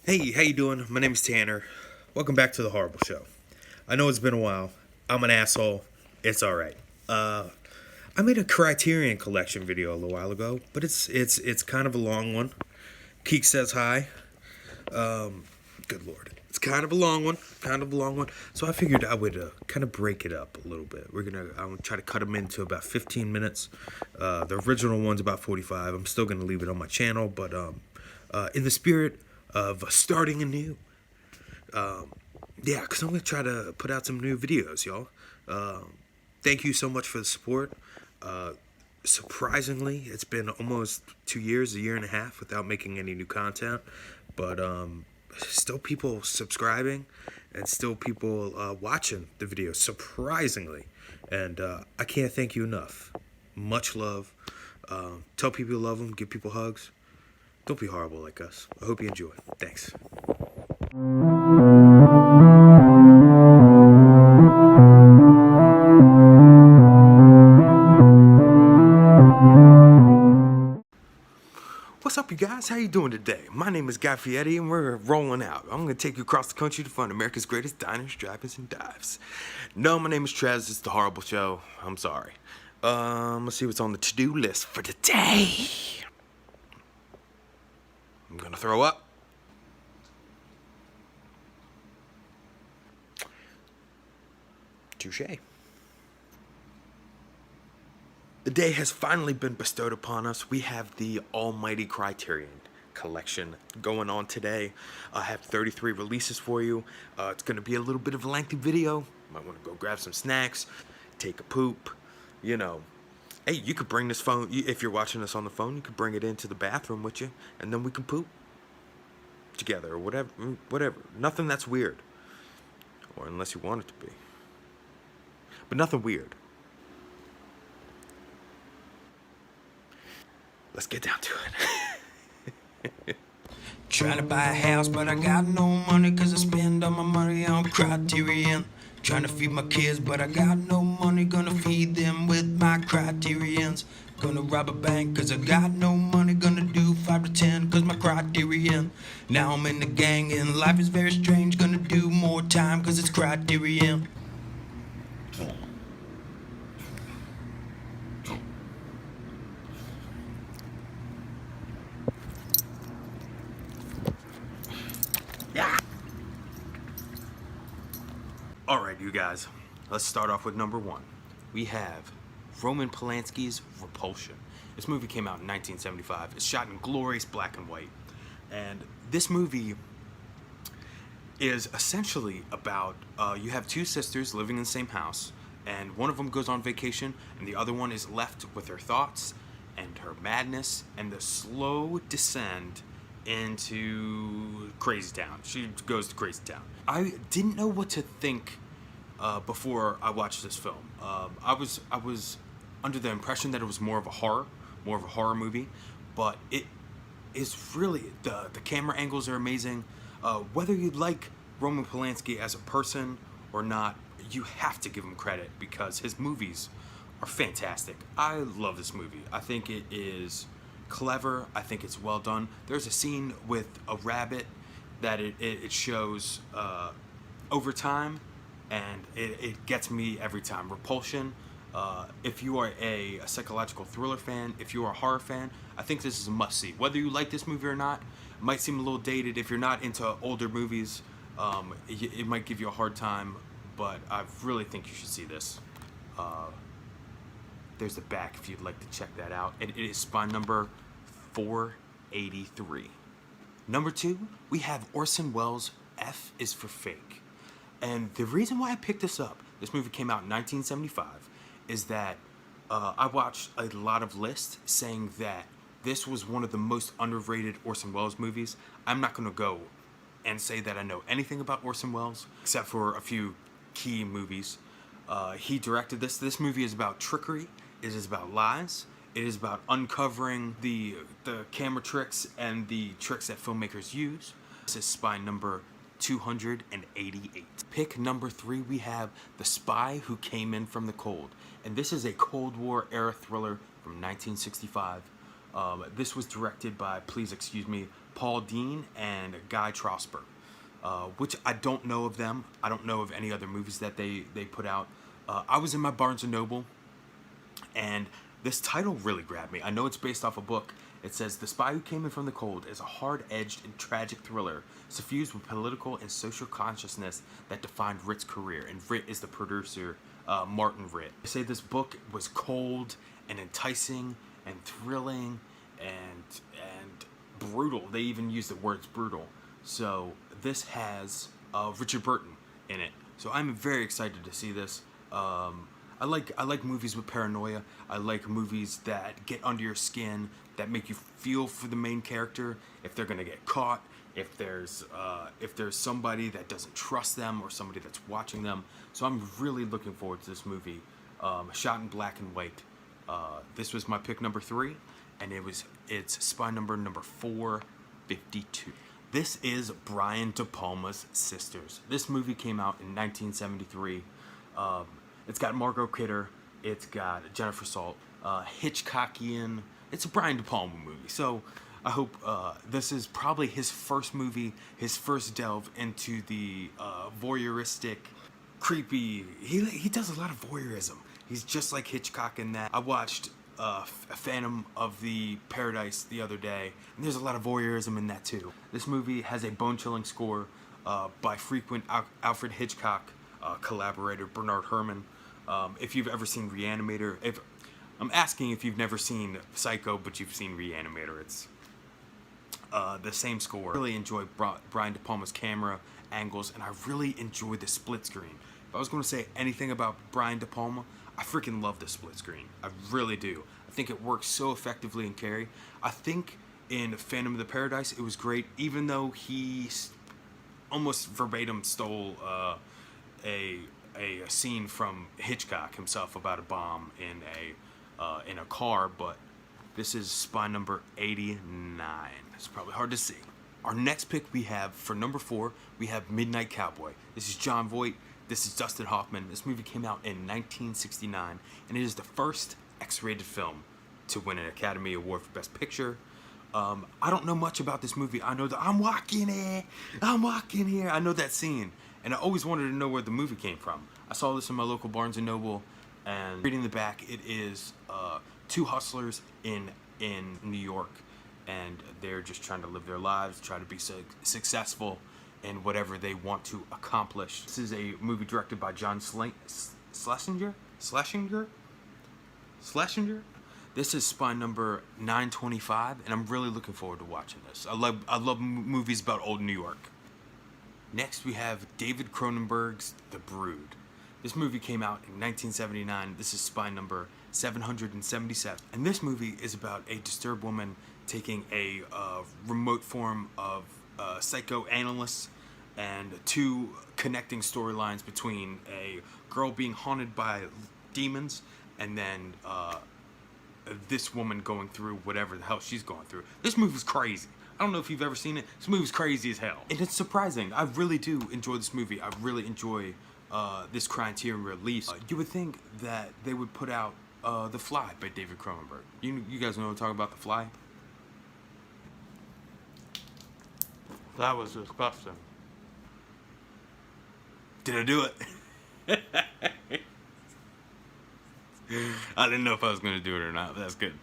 Hey, how you doing? My name is Tanner. Welcome back to the Horrible Show. I know it's been a while. I'm an asshole. It's all right. I made a Criterion Collection video a little while ago, but it's kind of a long one. Keek says hi. Good lord, it's kind of a long one. So I figured I would kind of break it up a little bit. I'm gonna try to cut them into about 15 minutes. The original one's about 45. I'm still gonna leave it on my channel, but in the spirit of starting anew. Yeah, because I'm going to try to put out some new videos, y'all. Thank you so much for the support. Surprisingly, it's been almost 2 years, a year and a half without making any new content. But still people subscribing and still people watching the videos, surprisingly. And I can't thank you enough. Much love. Tell people you love them, give people hugs. Don't be horrible like us. I hope you enjoy. Thanks. What's up, you guys? How you doing today? My name is Guy Fieri, and we're rolling out. I'm going to take you across the country to find America's greatest diners, drive-ins, and dives. No, my name is Trez. It's the Horrible Show. I'm sorry. Let's see what's on the to-do list for today. I'm going to throw up. Touché. The day has finally been bestowed upon us. We have the almighty Criterion Collection going on today. I have 33 releases for you. It's going to be a little bit of a lengthy video. Might want to go grab some snacks, take a poop, you know. Hey, you could bring this phone, if you're watching this on the phone, you could bring it into the bathroom with you, and then we can poop together or whatever. Nothing that's weird. Or unless you want it to be. But nothing weird. Let's get down to it. Trying to buy a house, but I got no money, cause I spend all my money on Criterion. Trying to feed my kids, but I got no money, gonna feed them with my Criterions. Gonna rob a bank, cause I got no money, gonna do 5 to 10, cause my Criterion. Now I'm in the gang, and life is very strange, gonna do more time, cause it's Criterion. Alright, you guys, let's start off with number one. We have Roman Polanski's Repulsion. This movie came out in 1975. It's shot in glorious black and white. And this movie is essentially about you have two sisters living in the same house, and one of them goes on vacation, and the other one is left with her thoughts and her madness and the slow descent into Crazy Town. She goes to Crazy Town. I didn't know what to think before I watched this film. I was under the impression that it was more of a horror movie, but it is really the camera angles are amazing. Whether you like Roman Polanski as a person or not, you have to give him credit because his movies are fantastic. I love this movie. I think it is clever. I think it's well done. There's a scene with a rabbit that it shows over time, and it gets me every time. Repulsion. If you are a psychological thriller fan, if you are a horror fan, I think this is a must-see. Whether you like this movie or not, it might seem a little dated. If you're not into older movies, it might give you a hard time, but I really think you should see this. There's the back if you'd like to check that out. It is spine number 483. Number two, we have Orson Welles' F is for Fake. And the reason why I picked this up, this movie came out in 1975, is that I watched a lot of lists saying that this was one of the most underrated Orson Welles movies. I'm not going to go and say that I know anything about Orson Welles, except for a few key movies. He directed this. This movie is about trickery. It is about lies. It is about uncovering the camera tricks and the tricks that filmmakers use. This is spine number 288. Pick number 3, we have The Spy Who Came In From the Cold. And this is a Cold War era thriller from 1965. This was directed by, please excuse me, Paul Dean and Guy Trosper, which I don't know of them. I don't know of any other movies that they put out. I was in my Barnes & Noble, and this title really grabbed me. I know it's based off a book. It says, "The Spy Who Came In From the Cold" is a hard-edged and tragic thriller suffused with political and social consciousness that defined Ritt's career. And Ritt is the producer, Martin Ritt. They say this book was cold and enticing and thrilling and brutal. They even use the words brutal. So this has Richard Burton in it. So I'm very excited to see this. I like movies with paranoia. I like movies that get under your skin, that make you feel for the main character, if they're gonna get caught, if there's somebody that doesn't trust them or somebody that's watching them. So I'm really looking forward to this movie. Shot in black and white. This was my pick number 3, and it's spy number 452. This is Brian De Palma's Sisters. This movie came out in 1973. It's got Margot Kidder. It's got Jennifer Salt. Hitchcockian. It's a Brian De Palma movie. So I hope this is probably his first movie, his first delve into the voyeuristic, creepy. He does a lot of voyeurism. He's just like Hitchcock in that. I watched Phantom of the Paradise the other day, and there's a lot of voyeurism in that too. This movie has a bone-chilling score by frequent Alfred Hitchcock collaborator Bernard Herrmann. If you've ever seen Reanimator, I'm asking if you've never seen Psycho, but you've seen Reanimator, it's the same score. I really enjoy Brian De Palma's camera angles, and I really enjoy the split screen. If I was going to say anything about Brian De Palma, I freaking love the split screen. I really do. I think it works so effectively in Carrie. I think in Phantom of the Paradise it was great, even though he almost verbatim stole a scene from Hitchcock himself about a bomb in a car. But this is spy number 89. It's probably hard to see. Our next pick we have for number 4, we have Midnight Cowboy. This is Jon Voight. This is Dustin Hoffman. This movie came out in 1969, and it is the first X-rated film to win an Academy Award for Best Picture. I don't know much about this movie. I know that I'm walking here. I know that scene, and I always wanted to know where the movie came from. I saw this in my local Barnes & Noble, and reading the back, it is two hustlers in New York, and they're just trying to live their lives, try to be successful in whatever they want to accomplish. This is a movie directed by John Schlesinger? This is spy number 925, and I'm really looking forward to watching this. I love movies about old New York. Next, we have David Cronenberg's The Brood. This movie came out in 1979. This is spy number 777. And this movie is about a disturbed woman taking a remote form of psychoanalyst and two connecting storylines between a girl being haunted by demons and then this woman going through whatever the hell she's going through. This movie's crazy. I don't know if you've ever seen it. This movie's crazy as hell. And it's surprising. I really do enjoy this movie. I really enjoy this Criterion release. You would think that they would put out The Fly by David Cronenberg. You guys know what I'm talking about, The Fly? That was disgusting. Did I do it? I didn't know if I was going to do it or not, but that's good.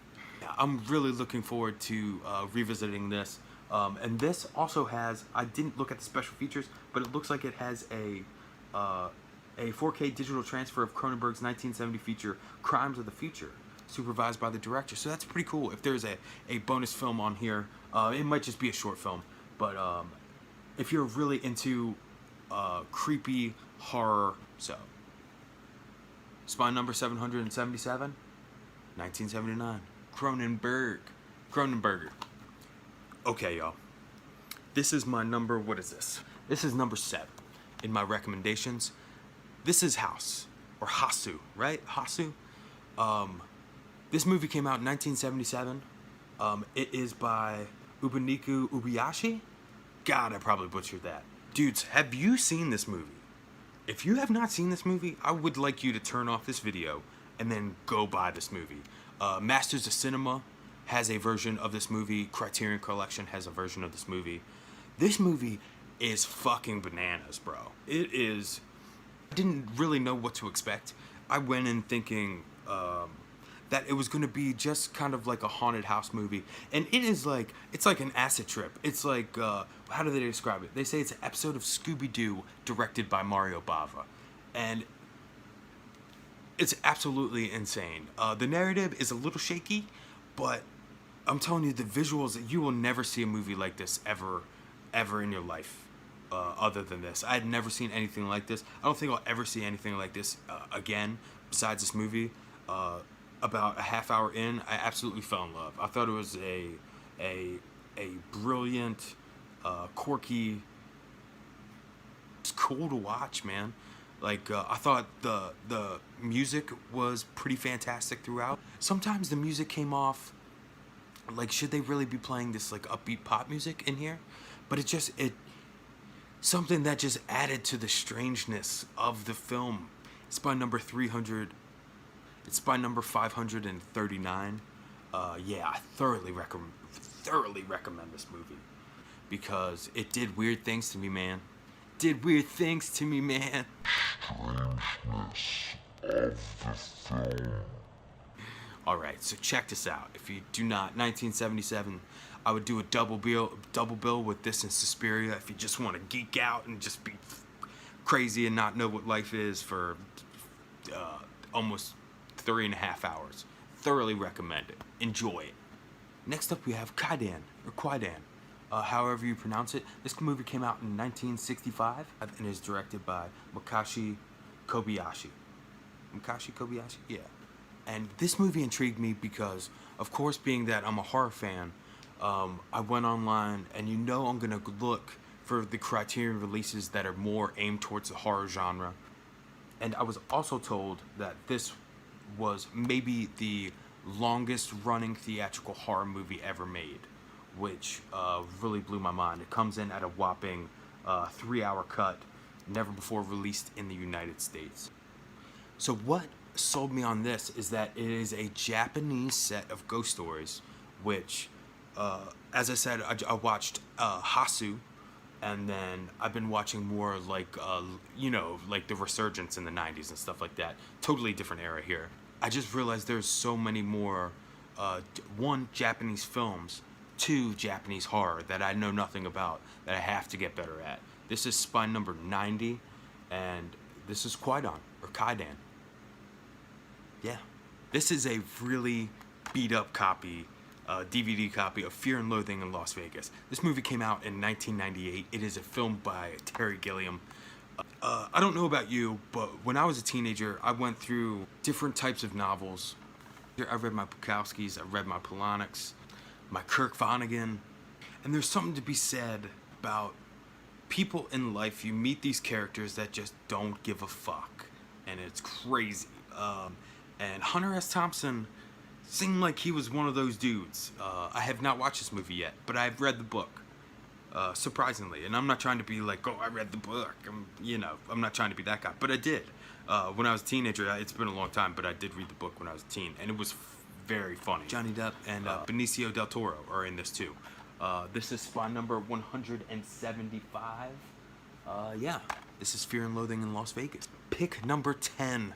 Yeah, I'm really looking forward to revisiting this. And this also has, I didn't look at the special features, but it looks like it has a 4K digital transfer of Cronenberg's 1970 feature, Crimes of the Future, supervised by the director. So that's pretty cool. If there's a bonus film on here, it might just be a short film. But if you're really into creepy horror, so spy number 777, 1979, Cronenberger. Okay, y'all. This is my number. What is this? This is number 7 in my recommendations. This is House, or Hasu, right? Hasu. This movie came out in 1977. It is by Ubuniku Ubiyashi. God, I probably butchered that. Dudes, have you seen this movie? If you have not seen this movie, I would like you to turn off this video and then go buy this movie. Masters of Cinema has a version of this movie. Criterion Collection has a version of this movie. This movie is fucking bananas, bro. It is. I didn't really know what to expect. I went in thinking that it was going to be just kind of like a haunted house movie, and it is like, it's like an acid trip. It's like, how do they describe it? They say it's an episode of Scooby-Doo directed by Mario Bava, and it's absolutely insane. The narrative is a little shaky, but I'm telling you, the visuals, you will never see a movie like this ever in your life. Other than this, I had never seen anything like this. I don't think I'll ever see anything like this again besides this movie. About a half hour in, I absolutely fell in love. I thought it was a brilliant, quirky. It's cool to watch, man. Like, I thought the music was pretty fantastic throughout. Sometimes the music came off like, should they really be playing this like upbeat pop music in here? But it something that just added to the strangeness of the film. It's by number 300. It's by number 539. Yeah, I thoroughly recommend this movie because it did weird things to me, man. Did weird things to me, man. Strangeness of the film. All right, so check this out. If you do not, 1977. I would do a double bill with this and Suspiria if you just want to geek out and just be crazy and not know what life is for almost 3.5 hours. Thoroughly recommend it. Enjoy it. Next up we have Kaidan, or Kwaidan, however you pronounce it. This movie came out in 1965 and is directed by Makashi Kobayashi. Makashi Kobayashi? Yeah. And this movie intrigued me because, of course, being that I'm a horror fan, I went online, and I'm going to look for the Criterion releases that are more aimed towards the horror genre. And I was also told that this was maybe the longest running theatrical horror movie ever made, which really blew my mind. It comes in at a whopping 3-hour cut, never before released in the United States. So what sold me on this is that it is a Japanese set of ghost stories, which, as I said, I watched Hasu, and then I've been watching more like, like the resurgence in the 90s and stuff like that. Totally different era here. I just realized there's so many more, 1, Japanese films, 2, Japanese horror that I know nothing about, that I have to get better at. This is spine number 90, and this is Kaidan, or Kaidan. Yeah. This is a really beat up copy, DVD copy of Fear and Loathing in Las Vegas. This movie came out in 1998. It is a film by Terry Gilliam. I don't know about you, but when I was a teenager, I went through different types of novels. I read my Bukowskis, I read my Polonics, my Kirk Vonnegut, and there's something to be said about people in life. You meet these characters that just don't give a fuck, and it's crazy. And Hunter S. Thompson seemed like he was one of those dudes. I have not watched this movie yet, but I've read the book. Surprisingly, and I'm not trying to be like, oh, I read the book. I'm not trying to be that guy, but I did. When I was a teenager, it's been a long time, but I did read the book when I was a teen, and it was very funny. Johnny Depp and Benicio del Toro are in this too. This is spine number 175. Yeah, this is Fear and Loathing in Las Vegas. Pick number 10.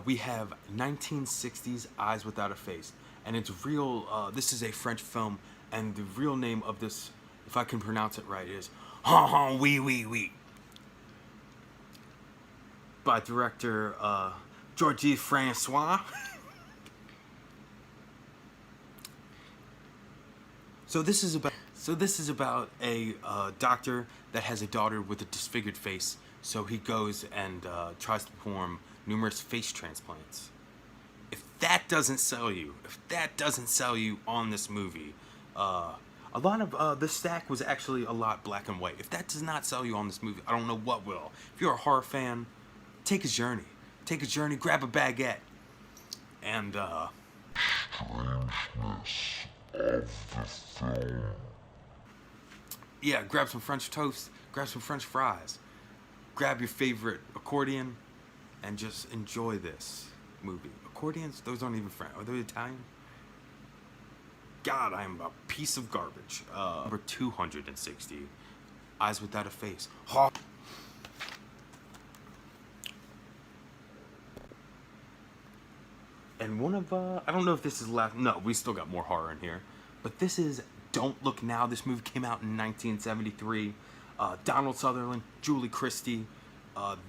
We have 1960s Eyes Without a Face, and it's real. This is a French film, and the real name of this, if I can pronounce it right, is Ha Ha Wee Wee Wee, by director Georges Francois. So this is about a doctor that has a daughter with a disfigured face. So he goes and tries to perform numerous face transplants. If that doesn't sell you on this movie, a lot of the stack was actually a lot black and white. If that does not sell you on this movie, I don't know what will. If you're a horror fan, take a journey. Grab a baguette, and yeah, grab some French toast, grab some French fries, grab your favorite accordion, and just enjoy this movie. Accordions, those aren't even French. Are they Italian? God, I am a piece of garbage. Number 260, Eyes Without a Face. And one of, I don't know if this is last, no, we still got more horror in here. But this is Don't Look Now. This movie came out in 1973. Donald Sutherland, Julie Christie.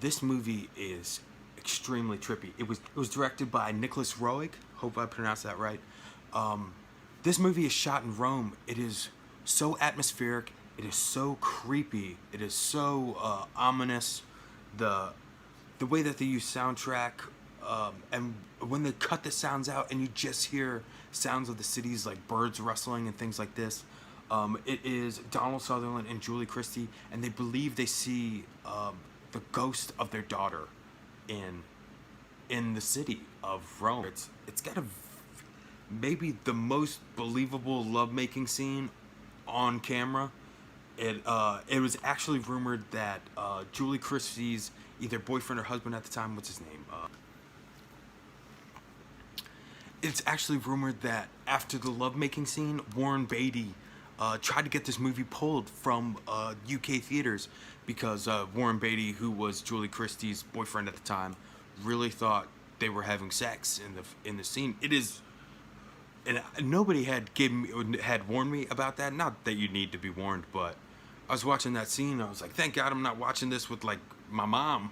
This movie is extremely trippy. It was directed by Nicholas Roeg. Hope I pronounced that right. This movie is shot in Rome. It is so atmospheric. It is so creepy. It is so ominous. The way that they use soundtrack, and when they cut the sounds out and you just hear sounds of the cities like birds rustling and things like this. It is Donald Sutherland and Julie Christie, and they believe they see the ghost of their daughter in the city of Rome. It's got maybe the most believable lovemaking scene on camera. It was actually rumored that Julie Christie's either boyfriend or husband at the time, what's his name? It's actually rumored that after the lovemaking scene, Warren Beatty tried to get this movie pulled from UK theaters because Warren Beatty, who was Julie Christie's boyfriend at the time, really thought they were having sex in the scene. It is, and nobody had warned me about that. Not that you need to be warned, but I was watching that scene. I was like, thank God I'm not watching this with like my mom.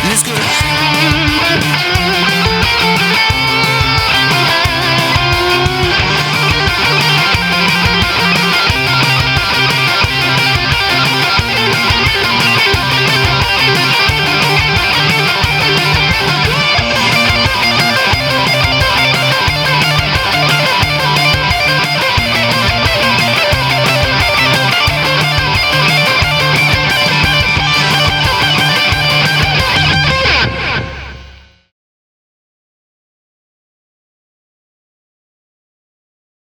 Let's go.